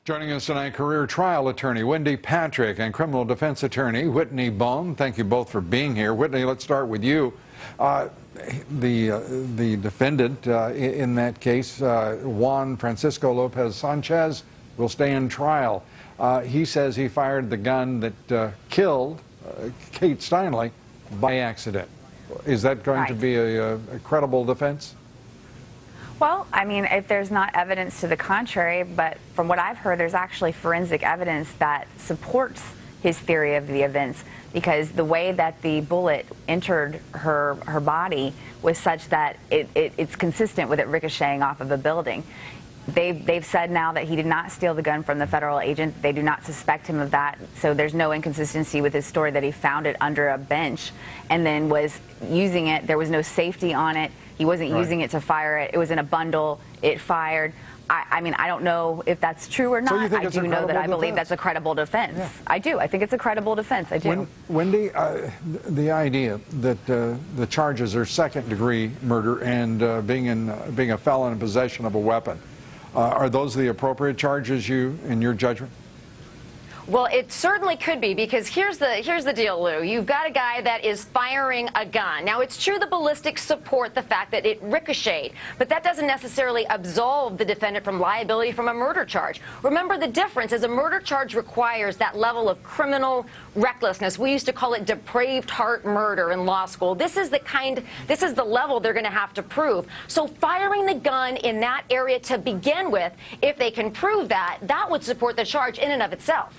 Joining us tonight, career trial attorney Wendy Patrick and criminal defense attorney Whitney Bone. Thank you both for being here. Whitney, let's start with you. The defendant in that case, Juan Francisco Lopez Sanchez, will stay in trial. He says he fired the gun that killed Kate Steinle by accident. Is that going to be a credible defense? Well, I mean, if there's not evidence to the contrary, but from what I've heard, there's actually forensic evidence that supports his theory of the events, because the way that the bullet entered her body was such that it's consistent with it ricocheting off of a building. They've said now that he did not steal the gun from the federal agent. They do not suspect him of that, so there's no inconsistency with his story that he found it under a bench and then was using it. There was no safety on it. He wasn't using it to fire it. It was in a bundle. It fired. I mean, I don't know if that's true or not. So I do know that I believe that's a credible defense. Yeah. I do. I think it's a credible defense. I do. Wendy, the idea that the charges are second-degree murder and being a felon in possession of a weapon, are those the appropriate charges in your judgment? Well, it certainly could be, because here's the deal, Lou. You've got a guy that is firing a gun. Now, it's true the ballistics support the fact that it ricocheted, but that doesn't necessarily absolve the defendant from liability from a murder charge. Remember, the difference is a murder charge requires that level of criminal recklessness. We used to call it depraved heart murder in law school. This is the level they're going to have to prove. So firing the gun in that area to begin with, if they can prove that, that would support the charge in and of itself.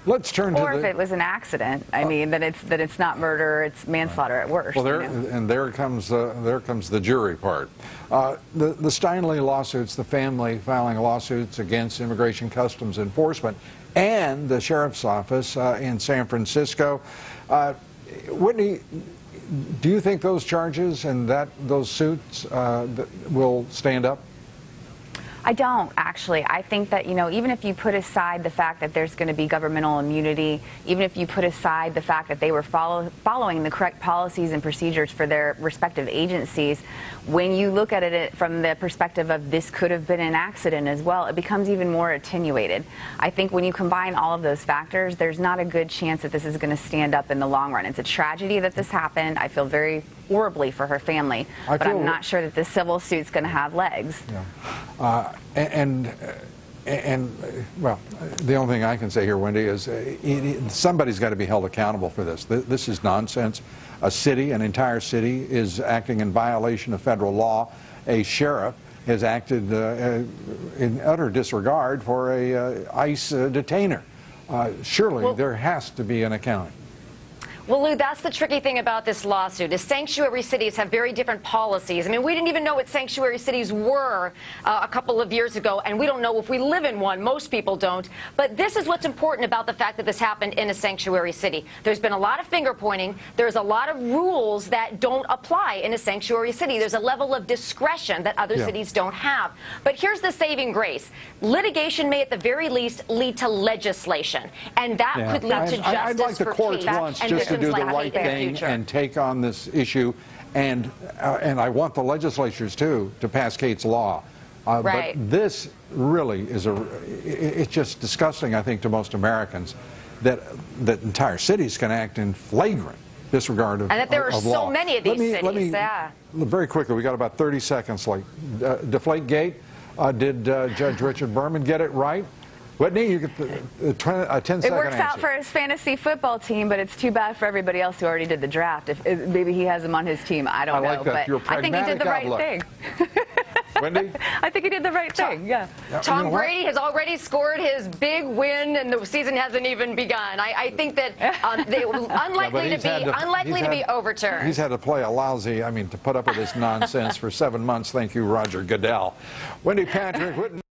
Let's turn to if it was an accident, I mean, that it's not murder, it's manslaughter at worst. Well, there comes the jury part. The Steinle lawsuits, the family filing lawsuits against Immigration Customs Enforcement and the sheriff's office in San Francisco. Whitney, do you think those charges and those suits will stand up? I don't, actually. I think that, even if you put aside the fact that there's going to be governmental immunity, even if you put aside the fact that they were following the correct policies and procedures for their respective agencies, when you look at it from the perspective of this could have been an accident as well, it becomes even more attenuated. I think when you combine all of those factors, there's not a good chance that this is going to stand up in the long run. It's a tragedy that this happened. I feel very horribly for her family, but I'm not sure that this civil suit's going to have legs. Yeah. Well, the only thing I can say here, Wendy, is somebody's got to be held accountable for this. This is nonsense. A city, an entire city, is acting in violation of federal law. A sheriff has acted in utter disregard for a ICE detainer. Surely there has to be an accounting. Well, Lou, that's the tricky thing about this lawsuit, is sanctuary cities have very different policies. I mean, we didn't even know what sanctuary cities were a couple of years ago, and we don't know if we live in one. Most people don't. But this is what's important about the fact that this happened in a sanctuary city. There's been a lot of finger pointing. There's a lot of rules that don't apply in a sanctuary city. There's a level of discretion that other cities don't have. But here's the saving grace. Litigation may at the very least lead to legislation, and that could lead to justice I'd like the courts once just to do the right thing and take on this issue, and I want the legislatures too to pass Kate's law. But this really is it's just disgusting, I think, to most Americans that entire cities can act in flagrant disregard of law. And that there are so many of these cities. Very quickly, we got about 30 seconds. Deflate Gate. Did Judge Richard Berman get it right? Whitney, you get a 10-second answer. It works out for his fantasy football team, but it's too bad for everybody else who already did the draft. If maybe he has him on his team, I don't know. That. But I think he did the right thing. Wendy? I think he did the right thing, yeah. Tom Brady has already scored his big win, and the season hasn't even begun. I think that unlikely to be overturned. He's had to play a lousy, to put up with this nonsense for 7 months. Thank you, Roger Goodell. Wendy Patrick.